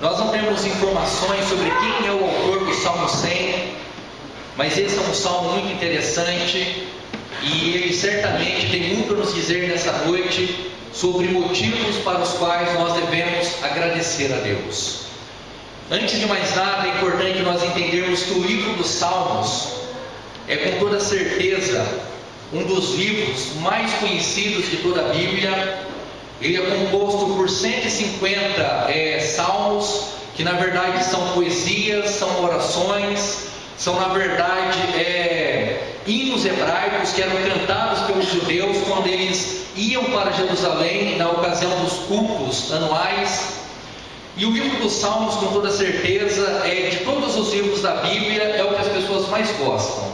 Nós não temos informações sobre quem é o autor do Salmo 100, mas esse é um salmo muito interessante e ele certamente tem muito a nos dizer nessa noite sobre motivos para os quais nós devemos agradecer a Deus. Antes de mais nada, é importante nós entendermos que o livro dos Salmos é com toda certeza um dos livros mais conhecidos de toda a Bíblia. Ele é composto por 150 salmos, que na verdade são poesias, são orações, são na verdade hinos hebraicos que eram cantados pelos judeus quando eles iam para Jerusalém na ocasião dos cultos anuais. E o livro dos Salmos, com toda certeza, de todos os livros da Bíblia, é o que as pessoas mais gostam.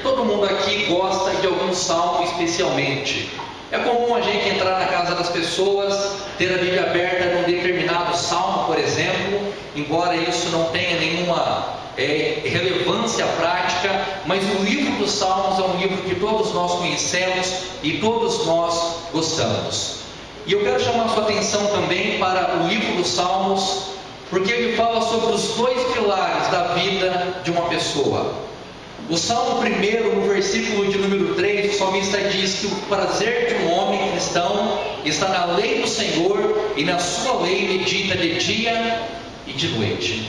Todo mundo aqui gosta de algum salmo especialmente. É comum a gente entrar na casa das pessoas, ter a Bíblia aberta num determinado salmo, por exemplo, embora isso não tenha nenhuma relevância prática, mas o livro dos Salmos é um livro que todos nós conhecemos e todos nós gostamos. E eu quero chamar a sua atenção também para o livro dos Salmos, porque ele fala sobre os dois pilares da vida de uma pessoa. O Salmo 1, no versículo de número 3, o salmista diz que o prazer de um homem cristão está na lei do Senhor, e na sua lei medita de dia e de noite.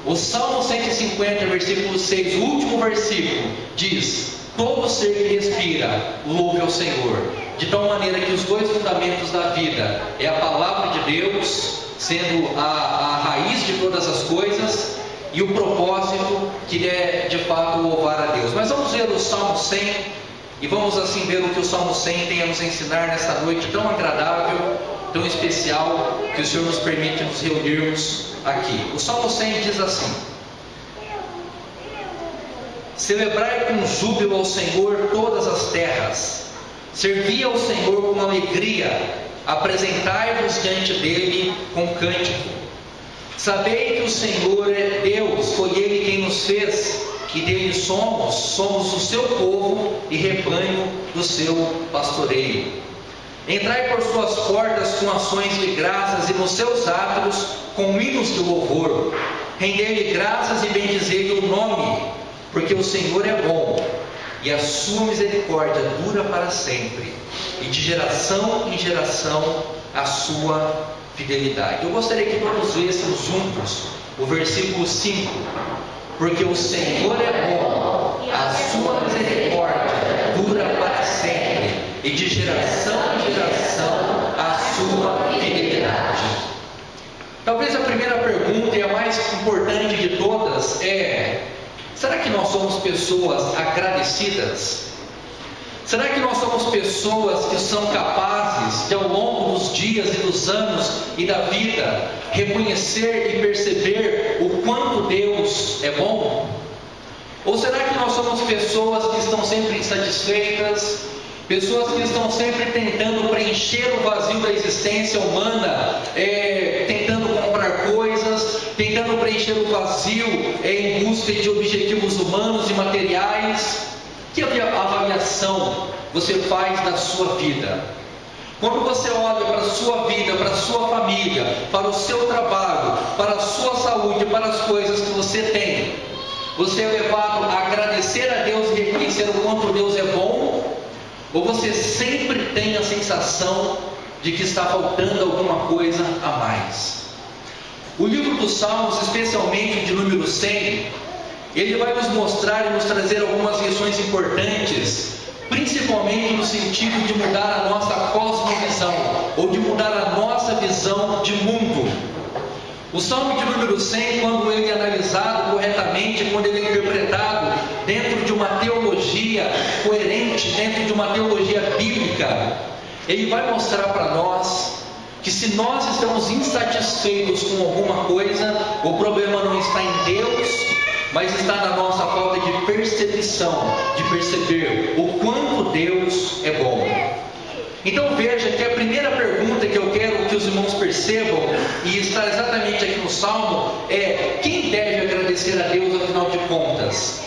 O Salmo 150, versículo 6, o último versículo, diz: todo ser que respira, louve ao Senhor. De tal maneira que os dois fundamentos da vida é a palavra de Deus, sendo a raiz de todas as coisas, e o propósito que é de fato louvar a Deus. Mas vamos ver o Salmo 100 e vamos assim ver o que o Salmo 100 tem a nos ensinar nessa noite tão agradável, tão especial, que o Senhor nos permite nos reunirmos aqui. O Salmo 100 diz assim: celebrai com júbilo ao Senhor todas as terras, servi ao Senhor com alegria, apresentai-vos diante dele com cântico. Sabei que o Senhor é Deus, foi Ele quem nos fez, e dele somos o seu povo e rebanho do seu pastoreio. Entrai por suas portas com ações de graças e nos seus átrios com hinos de louvor. Rendei-lhe graças e bendizei-lhe o nome, porque o Senhor é bom e a sua misericórdia dura para sempre, e de geração em geração a sua fidelidade. Eu gostaria que todos lêssemos juntos o versículo 5: porque o Senhor é bom, a sua misericórdia dura para sempre, e de geração em geração a sua fidelidade. Talvez a primeira pergunta e a mais importante de todas é: será que nós somos pessoas agradecidas? Será que nós somos pessoas que são capazes de, ao longo dos dias e dos anos e da vida, reconhecer e perceber o quanto Deus é bom? Ou será que nós somos pessoas que estão sempre insatisfeitas, pessoas que estão sempre tentando preencher o vazio da existência humana, tentando comprar coisas, tentando preencher o vazio em busca de objetivos humanos e materiais? Que avaliação você faz da sua vida? Quando você olha para a sua vida, para a sua família, para o seu trabalho, para a sua saúde, para as coisas que você tem, você é levado a agradecer a Deus e reconhecer o quanto Deus é bom? Ou você sempre tem a sensação de que está faltando alguma coisa a mais? O livro dos Salmos, especialmente de número 100, ele vai nos mostrar e nos trazer algumas lições importantes, principalmente no sentido de mudar a nossa cosmovisão, ou de mudar a nossa visão de mundo. O Salmo de número 100, quando ele é analisado corretamente, quando ele é interpretado dentro de uma teologia coerente, dentro de uma teologia bíblica, ele vai mostrar para nós que se nós estamos insatisfeitos com alguma coisa, o problema não está em Deus, mas está na nossa falta de percepção, de perceber o quanto Deus é bom. Então veja que a primeira pergunta que eu quero que os irmãos percebam, e está exatamente aqui no Salmo, é: quem deve agradecer a Deus afinal de contas?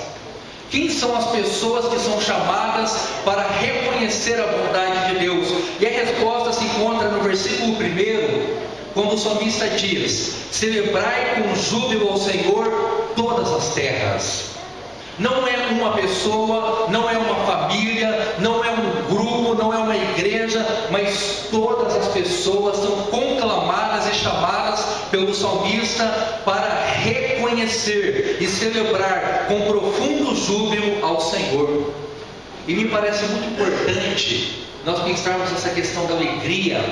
Quem são as pessoas que são chamadas para reconhecer a bondade de Deus? E a resposta se encontra no versículo 1, quando o salmista diz: celebrai com júbilo ao Senhor todas as terras. Não é uma pessoa, não é uma família, não é um grupo, não é uma igreja, mas todas as pessoas são conclamadas e chamadas pelo salmista para reconhecer e celebrar com profundo júbilo ao Senhor. E me parece muito importante nós pensarmos nessa questão da alegria,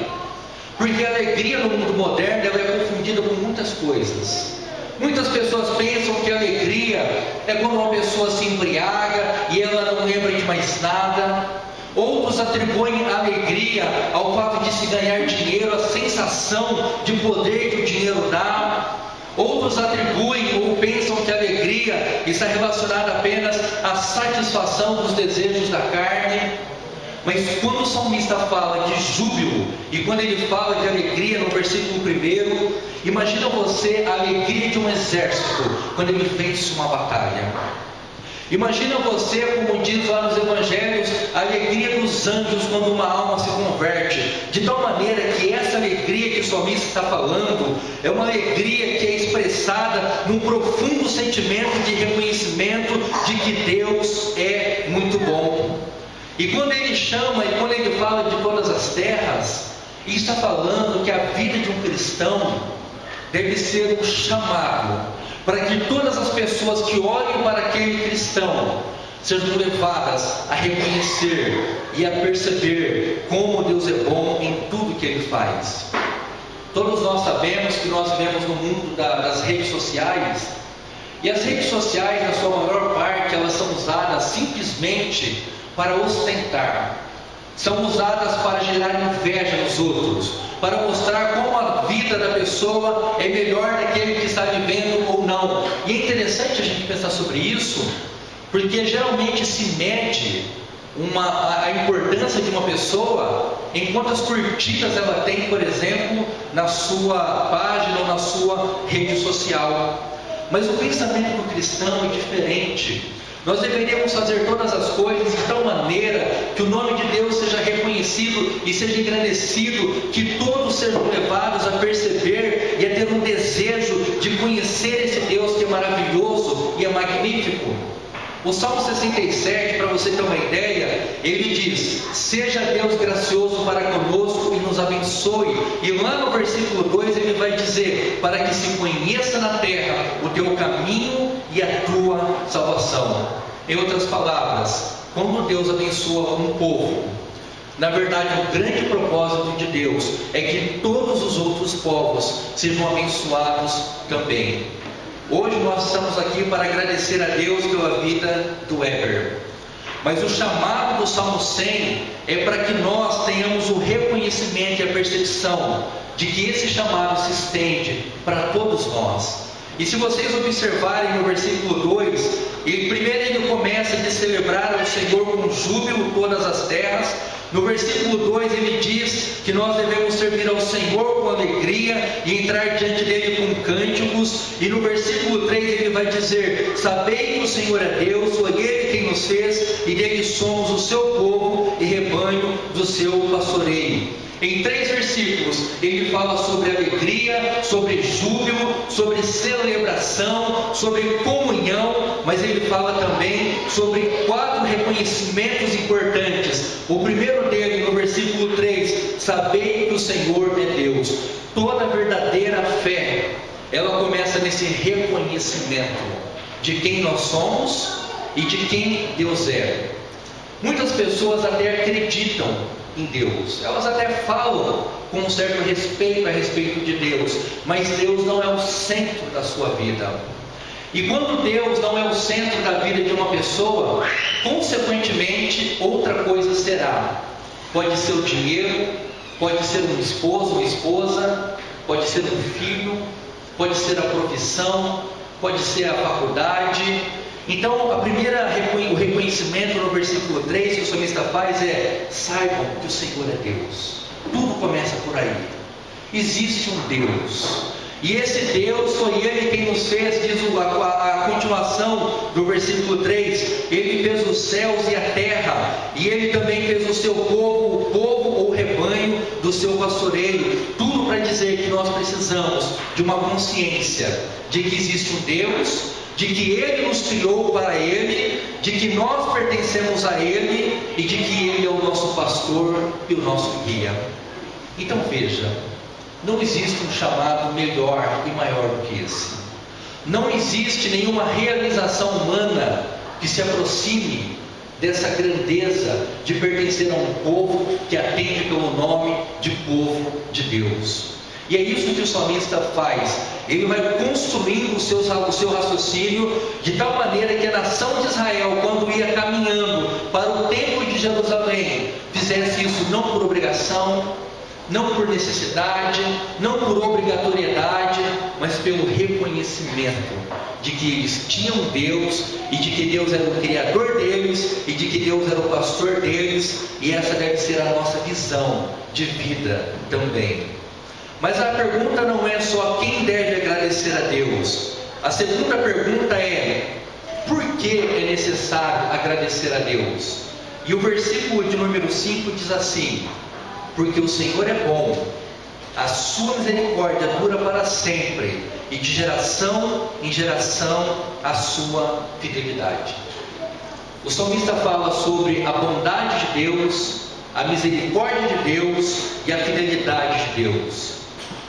porque a alegria no mundo moderno ela é confundida com muitas coisas. Muitas pessoas pensam que a alegria é quando uma pessoa se embriaga e ela não lembra de mais nada. Outros atribuem a alegria ao fato de se ganhar dinheiro, a sensação de poder que o dinheiro dá. Outros atribuem ou pensam que a alegria está relacionada apenas à satisfação dos desejos da carne. Mas quando o salmista fala de júbilo, e quando ele fala de alegria no versículo 1, imagina você a alegria de um exército quando ele vence uma batalha. Imagina você, como diz lá nos evangelhos, a alegria dos anjos quando uma alma se converte, de tal maneira que essa alegria que o salmista está falando é uma alegria que é expressada num profundo sentimento de reconhecimento de que Deus é muito bom. E quando ele chama e quando ele fala de todas as terras, ele está falando que a vida de um cristão deve ser um chamado para que todas as pessoas que olhem para aquele cristão sejam levadas a reconhecer e a perceber como Deus é bom em tudo que Ele faz. Todos nós sabemos que nós vivemos no mundo das redes sociais, e as redes sociais, na sua maior parte, elas são usadas simplesmente para ostentar, são usadas para gerar inveja nos outros, para mostrar como a vida da pessoa é melhor daquele que está vivendo ou não. E é interessante a gente pensar sobre isso, porque geralmente se mede a importância de uma pessoa em quantas curtidas ela tem, por exemplo, na sua página ou na sua rede social. Mas o pensamento do cristão é diferente. Nós deveríamos fazer todas as coisas de tal maneira que o nome de Deus seja reconhecido e seja engrandecido, que todos sejam levados a perceber e a ter um desejo de conhecer esse Deus que é maravilhoso e é magnífico. O Salmo 67, para você ter uma ideia, ele diz: seja Deus gracioso para conosco e nos abençoe. E lá no versículo 2 ele vai dizer: para que se conheça na terra o teu caminho e a tua salvação. Em outras palavras, quando Deus abençoa um povo, na verdade o grande propósito de Deus é que todos os outros povos sejam abençoados também. Hoje nós estamos aqui para agradecer a Deus pela vida do Weber. Mas o chamado do Salmo 100 é para que nós tenhamos o reconhecimento e a percepção de que esse chamado se estende para todos nós. E se vocês observarem no versículo 2, primeiro ele começa de celebrar ao Senhor com júbilo todas as terras. No versículo 2 ele diz que nós devemos servir ao Senhor com alegria e entrar diante dele com cânticos. E no versículo 3 ele vai dizer: sabei que o Senhor é Deus, foi Ele quem nos fez, e dele somos o seu povo e rebanho do seu pastoreio. Em 3 versículos ele fala sobre alegria, sobre júbilo, sobre celebração, sobre comunhão, mas ele fala também sobre 4 reconhecimentos importantes. O primeiro dele, no versículo 3, sabei que o Senhor é Deus. Toda verdadeira fé, ela começa nesse reconhecimento de quem nós somos e de quem Deus é. Muitas pessoas até acreditam em Deus, elas até falam com um certo respeito a respeito de Deus, mas Deus não é o centro da sua vida. E quando Deus não é o centro da vida de uma pessoa, consequentemente outra coisa será. Pode ser o dinheiro, pode ser um esposo, uma esposa, pode ser um filho, pode ser a profissão, pode ser a faculdade. Então, o reconhecimento no versículo 3 que o salmista faz é: saibam que o Senhor é Deus. Tudo começa por aí. Existe um Deus. E esse Deus foi Ele quem nos fez, diz a continuação do versículo 3, Ele fez os céus e a terra, e Ele também fez o seu povo, o povo ou rebanho do seu pastoreio. Tudo para dizer que nós precisamos de uma consciência de que existe um Deus, de que Ele nos criou para Ele, de que nós pertencemos a Ele e de que Ele é o nosso pastor e o nosso guia. Então veja, não existe um chamado melhor e maior do que esse. Não existe nenhuma realização humana que se aproxime dessa grandeza de pertencer a um povo que atende pelo nome de povo de Deus. E é isso que o salmista faz. Ele vai construindo o seu raciocínio de tal maneira que a nação de Israel, quando ia caminhando para o templo de Jerusalém, fizesse isso não por obrigação, não por necessidade, não por obrigatoriedade, mas pelo reconhecimento de que eles tinham Deus, e de que Deus era o Criador deles, e de que Deus era o pastor deles, e essa deve ser a nossa visão de vida também. Mas a pergunta não é só quem deve agradecer a Deus. A segunda pergunta é: por que é necessário agradecer a Deus? E o versículo de número 5 diz assim: porque o Senhor é bom, a sua misericórdia dura para sempre, e de geração em geração a sua fidelidade. O salmista fala sobre a bondade de Deus, a misericórdia de Deus e a fidelidade de Deus.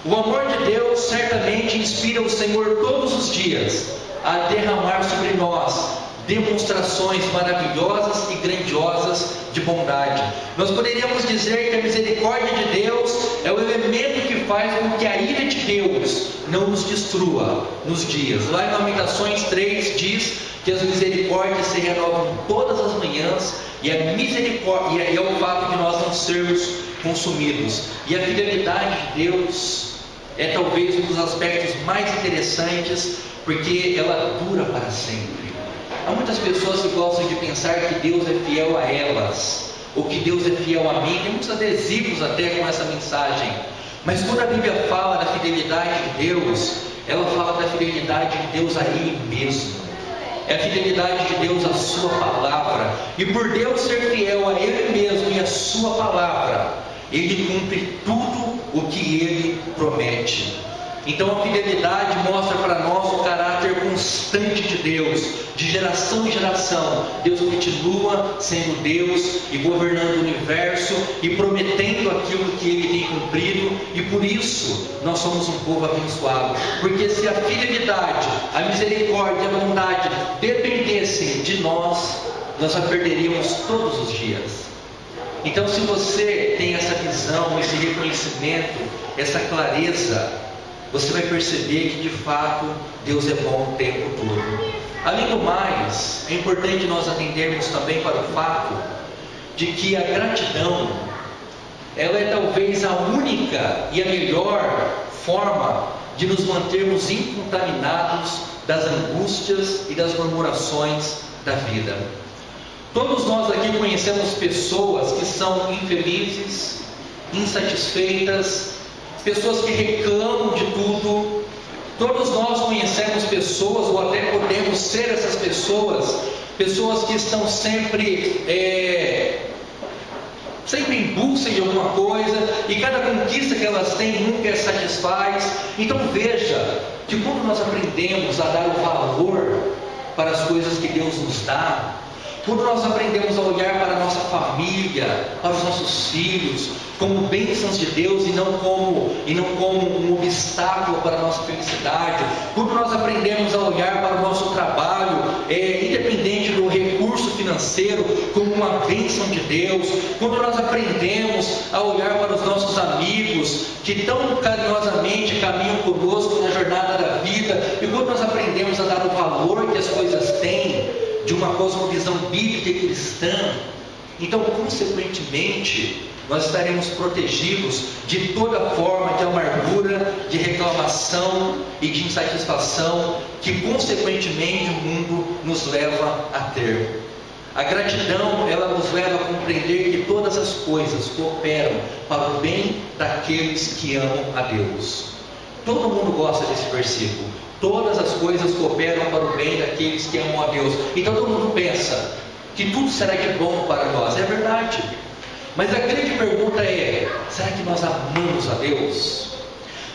O amor de Deus certamente inspira o Senhor todos os dias a derramar sobre nós demonstrações maravilhosas e grandiosas de bondade. Nós poderíamos dizer que a misericórdia de Deus é o elemento que faz com que a ira de Deus não nos destrua nos dias. Lá em Lamentações 3 diz que as misericórdias se renovam todas as manhãs, e a misericórdia é o fato de nós não sermos consumidos. E a fidelidade de Deus é talvez um dos aspectos mais interessantes, porque ela dura para sempre. Há muitas pessoas que gostam de pensar que Deus é fiel a elas, ou que Deus é fiel a mim. Tem muitos adesivos até com essa mensagem. Mas quando a Bíblia fala da fidelidade de Deus, ela fala da fidelidade de Deus a Ele mesmo. É a fidelidade de Deus à sua palavra. E por Deus ser fiel a Ele mesmo e à sua palavra, Ele cumpre tudo o que Ele promete. Então a fidelidade mostra para nós o caráter constante de Deus, de geração em geração. Deus continua sendo Deus e governando o universo e prometendo aquilo que Ele tem cumprido, e por isso nós somos um povo abençoado. Porque se a fidelidade, a misericórdia e a bondade dependessem de nós, nós a perderíamos todos os dias. Então, se você tem essa visão, esse reconhecimento, essa clareza, você vai perceber que de fato Deus é bom o tempo todo. Além do mais, é importante nós atendermos também para o fato de que a gratidão, ela é talvez a única e a melhor forma de nos mantermos incontaminados das angústias e das murmurações da vida. Todos nós aqui conhecemos pessoas que são infelizes, insatisfeitas, pessoas que reclamam de tudo. Todos nós conhecemos pessoas, ou até podemos ser essas pessoas, pessoas que estão sempre em busca de alguma coisa, e cada conquista que elas têm nunca as satisfaz. Então veja que quando nós aprendemos a dar o valor para as coisas que Deus nos dá, quando nós aprendemos a olhar para a nossa família, para os nossos filhos, como bênçãos de Deus e não como um obstáculo para a nossa felicidade, quando nós aprendemos a olhar para o nosso trabalho, independente do recurso financeiro, como uma bênção de Deus, quando nós aprendemos a olhar para os nossos amigos, que tão carinhosamente caminham conosco na jornada da vida, e quando nós aprendemos a dar o valor que as coisas têm, de uma cosmovisão bíblica e cristã, então consequentemente nós estaremos protegidos de toda forma de amargura, de reclamação e de insatisfação que consequentemente o mundo nos leva a ter. A gratidão, ela nos leva a compreender que todas as coisas cooperam para o bem daqueles que amam a Deus. Todo mundo gosta desse versículo. Todas as coisas cooperam para o bem daqueles que amam a Deus. Então todo mundo pensa que tudo será de bom para nós. É verdade. Mas a grande pergunta é: será que nós amamos a Deus?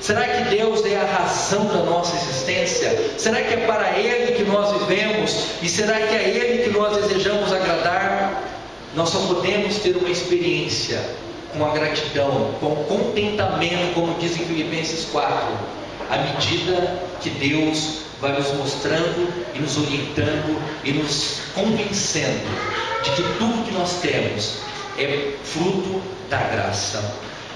Será que Deus é a razão da nossa existência? Será que é para Ele que nós vivemos? E será que é Ele que nós desejamos agradar? Nós só podemos ter uma experiência com a gratidão, com o contentamento, como diz em Filipenses 4, à medida que Deus vai nos mostrando e nos orientando e nos convencendo de que tudo que nós temos é fruto da graça.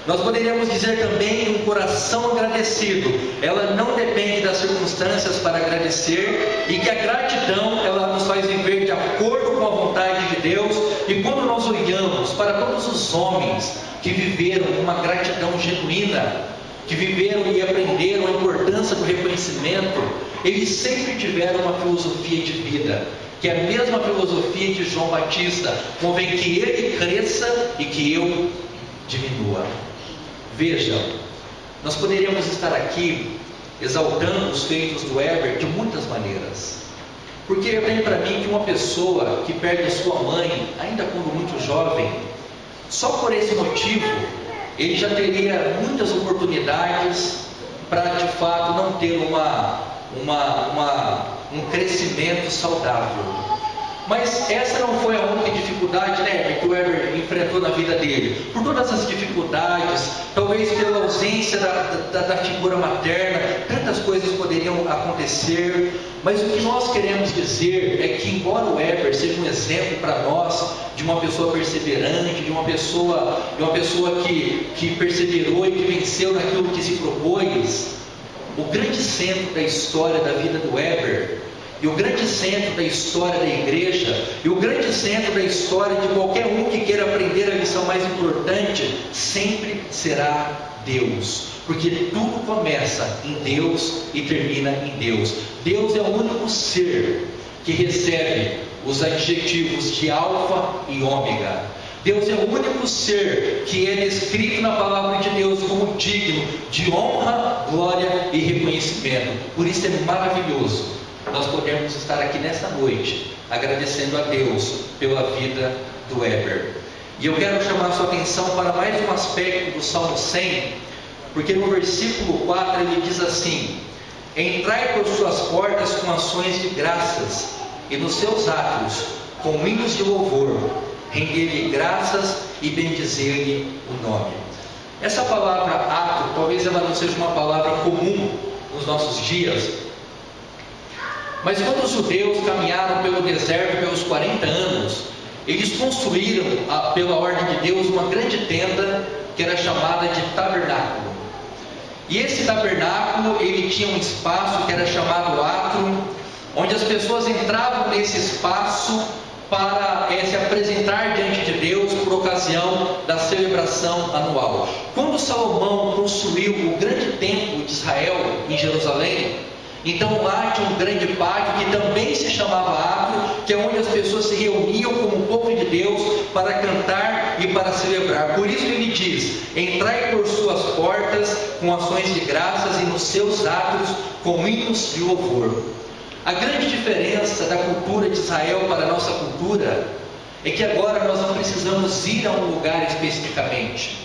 Nós poderíamos dizer também que um coração agradecido, ela não depende das circunstâncias para agradecer, e que a gratidão, ela nos faz viver de acordo com a vontade de Deus. E quando nós olhamos para todos os homens que viveram uma gratidão genuína, que viveram e aprenderam a importância do reconhecimento, eles sempre tiveram uma filosofia de vida, que é a mesma filosofia de João Batista: convém que ele cresça e que eu diminua. Vejam, nós poderíamos estar aqui exaltando os feitos do Heber de muitas maneiras, porque vem para mim que uma pessoa que perde a sua mãe, ainda quando muito jovem, só por esse motivo, ele já teria muitas oportunidades para de fato não ter um crescimento saudável. Mas essa não foi a única dificuldade, né, que o Heber enfrentou na vida dele. Por todas as dificuldades, talvez pela ausência da figura materna, tantas coisas poderiam acontecer. Mas o que nós queremos dizer é que, embora o Heber seja um exemplo para nós de uma pessoa perseverante, de uma pessoa que perseverou e que venceu naquilo que se propôs, o grande centro da história da vida do Heber, e o grande centro da história da igreja, e o grande centro da história de qualquer um que queira aprender a lição mais importante, sempre será Deus. Porque tudo começa em Deus e termina em Deus. Deus é o único ser que recebe os adjetivos de alfa e ômega. Deus é o único ser que é descrito na palavra de Deus como digno de honra, glória e reconhecimento. Por isso é maravilhoso nós podemos estar aqui nessa noite agradecendo a Deus pela vida do Heber. E eu quero chamar a sua atenção para mais um aspecto do Salmo 100, porque no versículo 4 ele diz assim: entrai por suas portas com ações de graças, e nos seus átrios com hinos de louvor, render-lhe graças e bendizer-lhe o nome. Essa palavra átrio, talvez ela não seja uma palavra comum nos nossos dias, mas quando os judeus caminharam pelo deserto pelos 40 anos, eles construíram, pela ordem de Deus, uma grande tenda que era chamada de tabernáculo. E esse tabernáculo, ele tinha um espaço que era chamado átrio, onde as pessoas entravam nesse espaço para se apresentar diante de Deus por ocasião da celebração anual. Quando Salomão construiu o grande templo de Israel em Jerusalém, então lá tinha um grande pátio que também se chamava átrio, que é onde as pessoas se reuniam como povo de Deus para cantar e para celebrar. Por isso ele diz: entrai por suas portas com ações de graças e nos seus átrios com hinos de louvor. A grande diferença da cultura de Israel para a nossa cultura é que agora nós não precisamos ir a um lugar especificamente.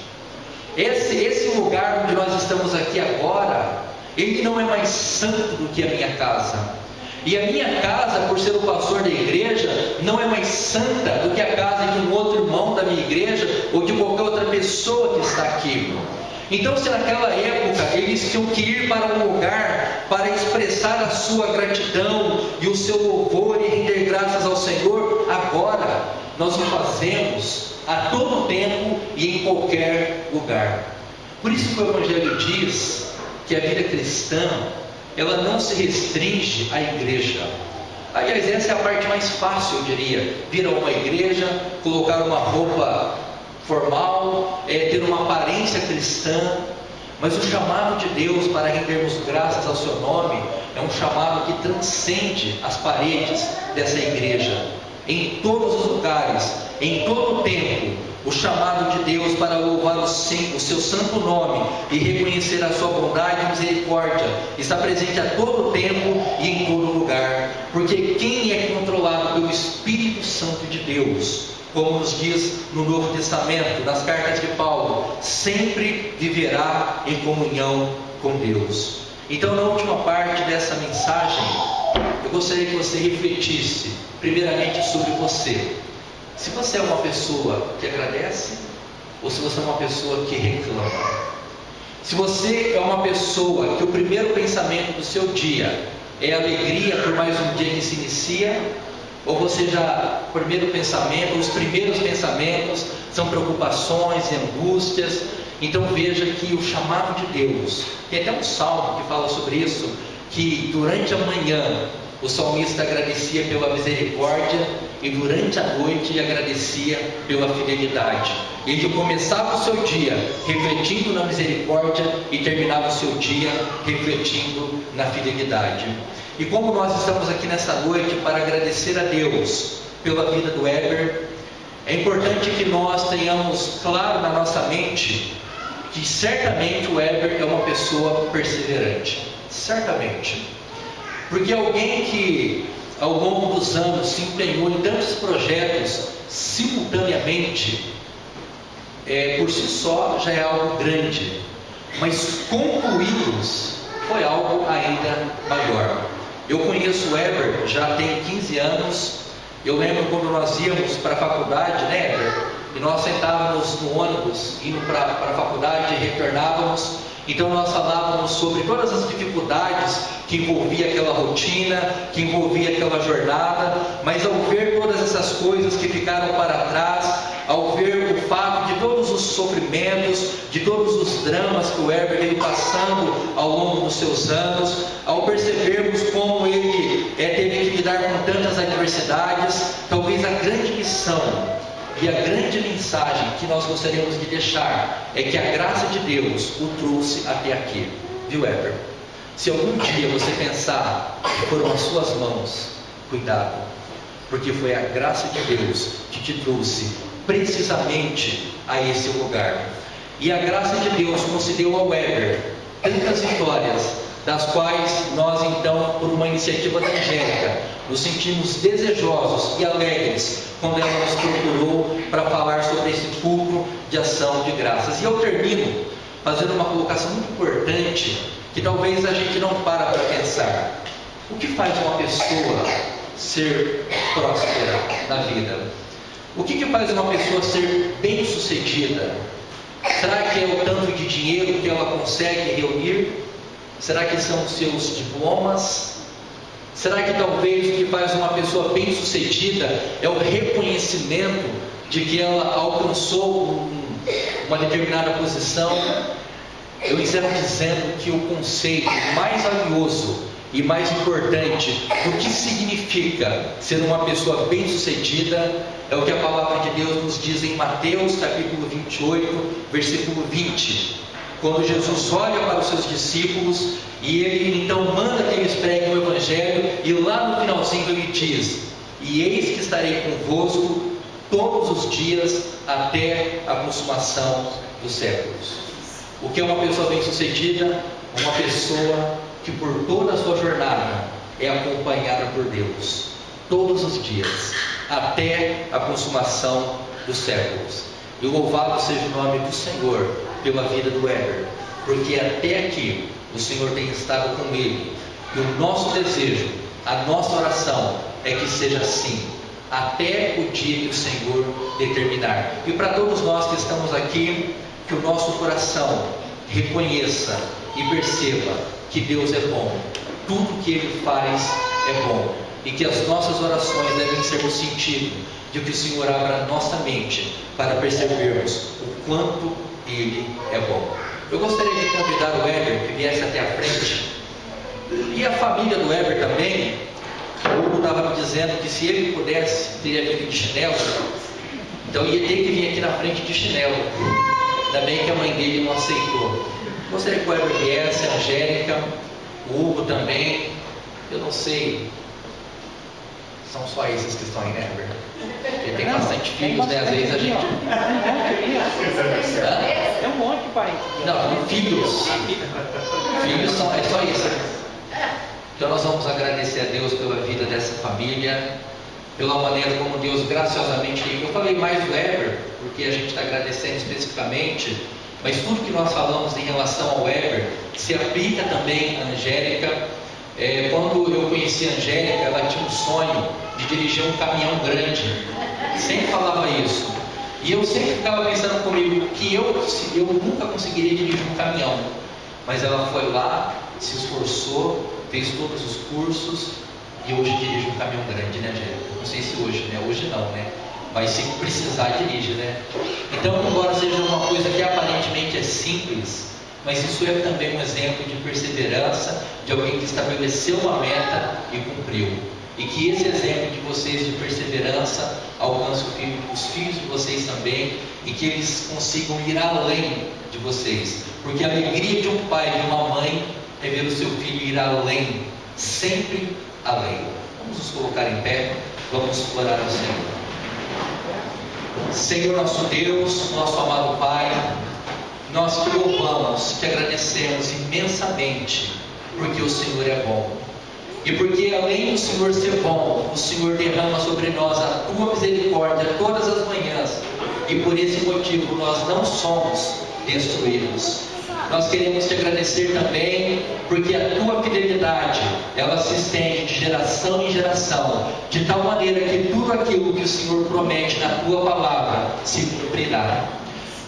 Esse lugar onde nós estamos aqui agora, ele não é mais santo do que a minha casa. E a minha casa, por ser o pastor da igreja, não é mais santa do que a casa de um outro irmão da minha igreja ou de qualquer outra pessoa que está aqui. Então, se naquela época eles tinham que ir para um lugar para expressar a sua gratidão e o seu louvor e render graças ao Senhor, agora nós o fazemos a todo tempo e em qualquer lugar. Por isso que o Evangelho diz que a vida cristã, ela não se restringe à igreja. Aliás, essa é a parte mais fácil, eu diria: vir a uma igreja, colocar uma roupa formal, ter uma aparência cristã. Mas o chamado de Deus para rendermos graças ao seu nome é um chamado que transcende as paredes dessa igreja. Em todos os lugares em todo o tempo, o chamado de Deus para louvar o seu santo nome e reconhecer a sua bondade e misericórdia está presente a todo tempo e em todo lugar, porque quem é controlado pelo Espírito Santo de Deus, como nos diz no Novo Testamento, nas cartas de Paulo, sempre viverá em comunhão com Deus. Então, na última parte dessa mensagem, eu gostaria que você refletisse primeiramente sobre você. Se você é uma pessoa que agradece, ou se você é uma pessoa que reclama. Se você é uma pessoa que o primeiro pensamento do seu dia é alegria por mais um dia que se inicia, ou você já, os primeiros pensamentos são preocupações e angústias. Então veja que o chamado de Deus, tem até um salmo que fala sobre isso, que durante a manhã o salmista agradecia pela misericórdia e durante a noite agradecia pela fidelidade. Ele começava o seu dia refletindo na misericórdia e terminava o seu dia refletindo na fidelidade. E como nós estamos aqui nessa noite para agradecer a Deus pela vida do Heber, é importante que nós tenhamos claro na nossa mente que certamente o Heber é uma pessoa perseverante. Certamente. Porque alguém que ao longo dos anos se empenhou em tantos projetos simultaneamente, por si só já é algo grande, mas concluí-los foi algo ainda maior. Eu conheço o Heber já tem 15 anos. Eu lembro quando nós íamos para a faculdade, né, Heber? E nós sentávamos no ônibus indo para a faculdade e retornávamos. Então nós falávamos sobre todas as dificuldades que envolvia aquela rotina, que envolvia aquela jornada, mas ao ver todas essas coisas que ficaram para trás, ao ver o fato de todos os sofrimentos, de todos os dramas que o Heber veio passando ao longo dos seus anos, ao percebermos como ele teve que lidar com tantas adversidades, talvez a grande missão e a grande mensagem que nós gostaríamos de deixar é que a graça de Deus o trouxe até aqui. Viu, Heber? Se algum dia você pensar que foram as suas mãos, cuidado, porque foi a graça de Deus que te trouxe precisamente a esse lugar. E a graça de Deus concedeu ao Heber tantas vitórias, das quais nós então, por uma iniciativa da Angélica, nos sentimos desejosos e alegres quando ela nos procurou para falar sobre esse culto de ação de graças. E eu termino fazendo uma colocação muito importante, que talvez a gente não para pensar. O que faz uma pessoa ser próspera na vida? O que faz uma pessoa ser bem-sucedida? Será que é o tanto de dinheiro que ela consegue reunir? Será que são os seus diplomas? Será que talvez o que faz uma pessoa bem-sucedida é o reconhecimento de que ela alcançou uma determinada posição? Eu encerro dizendo que o conceito mais valioso e mais importante do que significa ser uma pessoa bem-sucedida é o que a palavra de Deus nos diz em Mateus capítulo 28, versículo 20. Quando Jesus olha para os seus discípulos e ele então manda que eles preguem o Evangelho, e lá no finalzinho ele diz: e eis que estarei convosco todos os dias até a consumação dos séculos. O que é uma pessoa bem-sucedida? Uma pessoa que por toda a sua jornada é acompanhada por Deus, todos os dias, até a consumação dos séculos. E louvado seja o nome do Senhor pela vida do Heber, porque até aqui o Senhor tem estado com ele, e o nosso desejo, a nossa oração é que seja assim, até o dia que o Senhor determinar. E para todos nós que estamos aqui, que o nosso coração reconheça e perceba que Deus é bom, tudo que Ele faz é bom, e que as nossas orações devem ser no sentido de que o Senhor abra a nossa mente para percebermos o quanto Ele é bom. Eu gostaria de convidar o Heber que viesse até a frente, e a família do Heber também. O Hugo estava me dizendo que se ele pudesse, teria vindo de chinelo, então ia ter que vir aqui na frente de chinelo. Ainda bem que a mãe dele não aceitou. Gostaria que o Heber viesse, a Angélica, o Hugo também. Eu não sei, são só esses que estão aí, né, Herbert? Porque tem bastante filhos, né? Às vezes a gente. Tem um monte de parentes. Não, filhos. Filhos são, é só isso. Então nós vamos agradecer a Deus pela vida dessa família, pela maneira como Deus graciosamente. Eu falei mais do Heber, porque a gente está agradecendo especificamente, mas tudo que nós falamos em relação ao Heber se aplica também à Angélica. Quando eu conheci a Angélica, ela tinha um sonho de dirigir um caminhão grande. Sempre falava isso. E eu sempre ficava pensando comigo que eu nunca conseguiria dirigir um caminhão. Mas ela foi lá, se esforçou, fez todos os cursos e hoje dirige um caminhão grande, né, Angélica? Não sei se hoje, né? Hoje não, né? Mas se precisar, dirige, né? Então, embora seja uma coisa que aparentemente é simples, mas isso é também um exemplo de perseverança, de alguém que estabeleceu uma meta e cumpriu. E que esse exemplo de vocês de perseverança alcance os filhos de vocês também, e que eles consigam ir além de vocês. Porque a alegria de um pai e de uma mãe é ver o seu filho ir além, sempre além. Vamos nos colocar em pé, vamos orar ao Senhor. Senhor nosso Deus, nosso amado Pai, nós te louvamos, te agradecemos imensamente, porque o Senhor é bom. E porque além do Senhor ser bom, o Senhor derrama sobre nós a tua misericórdia todas as manhãs. E por esse motivo nós não somos destruídos. Nós queremos te agradecer também, porque a tua fidelidade, ela se estende de geração em geração, de tal maneira que tudo aquilo que o Senhor promete na tua palavra se cumprirá.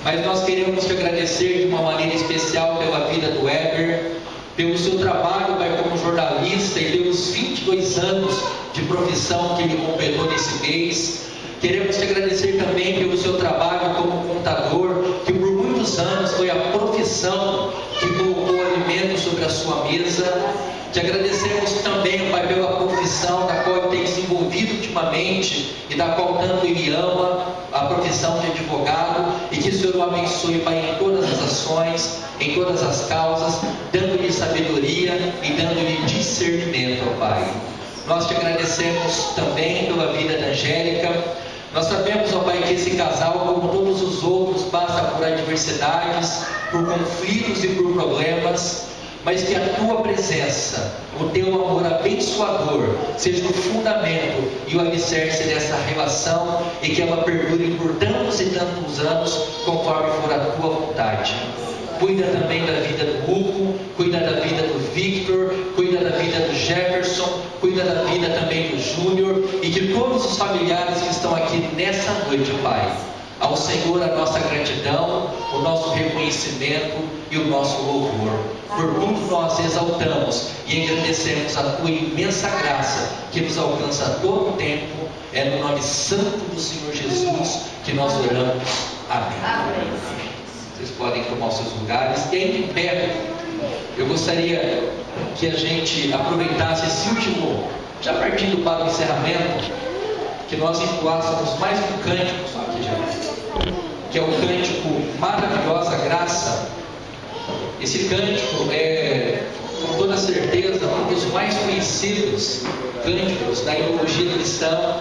Mas nós queremos te agradecer de uma maneira especial pela vida do Heber, pelo seu trabalho, Pai, como jornalista, e pelos 22 anos de profissão que ele completou nesse mês. Queremos te agradecer também pelo seu trabalho como contador, que por muitos anos foi a profissão que colocou alimento sobre a sua mesa. Te agradecemos também, Pai, pela profissão da qual ele tem desenvolvido ultimamente e da qual tanto ele ama, a profissão de advogado, e que o Senhor o abençoe, Pai, em todas as ações, em todas as causas, dando-lhe sabedoria e dando-lhe discernimento, ó Pai. Nós te agradecemos também pela vida da Angélica. Nós sabemos, ó Pai, que esse casal, como todos os outros, passa por adversidades, por conflitos e por problemas, mas que a tua presença, o teu amor abençoador, seja o fundamento e o alicerce dessa relação, e que ela perdure por tantos e tantos anos, conforme for a tua vontade. Cuida também da vida do Hugo, cuida da vida do Victor, cuida da vida do Jefferson, cuida da vida também do Júnior, e de todos os familiares que estão aqui nessa noite, Pai. Ao Senhor a nossa gratidão, o nosso reconhecimento e o nosso louvor. Por tudo nós exaltamos e engrandecemos a tua imensa graça, que nos alcança a todo tempo. É no nome santo do Senhor Jesus que nós oramos. Amém. Vocês podem tomar os seus lugares. E aí, em pé, eu gostaria que a gente aproveitasse esse último, já partindo para o encerramento, que nós entoássemos mais um cântico, só aqui já, que é o cântico Maravilhosa Graça. Esse cântico é, com toda certeza, um dos mais conhecidos cânticos da teologia cristã.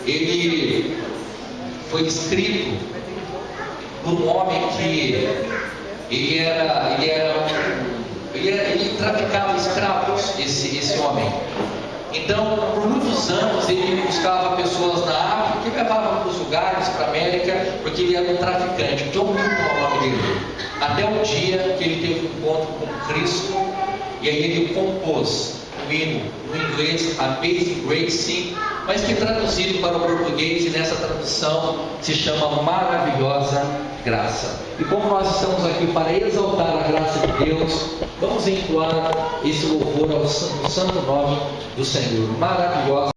Ele foi escrito por um homem que ele traficava escravos, esse homem. Então, por muitos anos, ele buscava pessoas na África e levava para os lugares, para a América, porque ele era um traficante. John Milton é o nome dele. Até o dia que ele teve um encontro com Cristo, e aí ele compôs um hino no inglês, Amazing Grace, mas que traduzido para o português, e nessa tradução se chama Maravilhosa Graça. E como nós estamos aqui para exaltar a graça de Deus, vamos entoar esse louvor ao santo nome do Senhor. Maravilhosa